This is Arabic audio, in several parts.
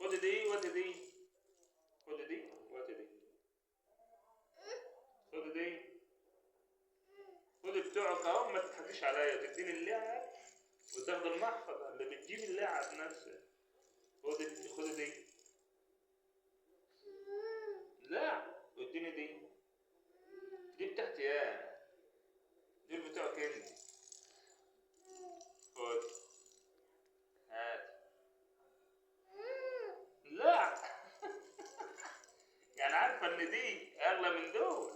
خد دي وهات دي. خد دي وهات دي. خد دي. خد بتوعك اهو، ما تضحكيش عليا، تديني اللعب وتاخد المحفظة اللي بتجيب اللعب نفسه. خد دي. لا اديني دي. دي بتاعتي يا. دي بتوعك انت. خد. هات. لا. يعني عارفة ان دي اغلى من دول؟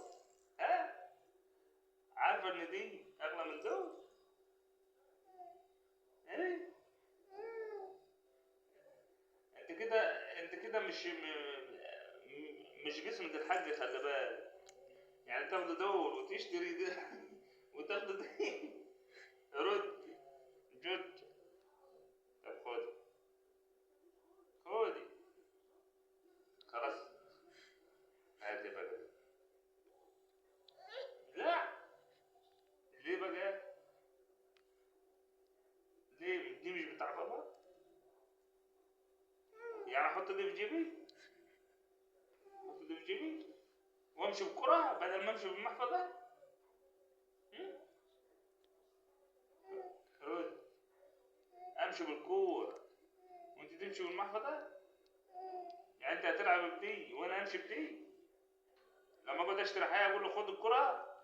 ها؟ عارفة ان دي اغلى من دول؟ ايه؟ انت كده مش جسمة الحاج، خلي بالك. يعني تاخد دول وتشتري ده وتاخد دي. رد. جد. طب خدي. خدي. خلاص. هاتي بقى. لا. ليه بقى؟ ليه دي مش بتاع بابا؟ يعني احط دي في جيبي؟ احط دي في جيبي وامشي بكرة بدل ما امشي بالمحفظة؟ هم؟ رد. امشي بالكورة وانت تمشي بالمحفظة؟ يعني انت هتلعب بدي وانا امشي بدي؟ لما اقعد اشتري حاجة اقول له خد الكرة؟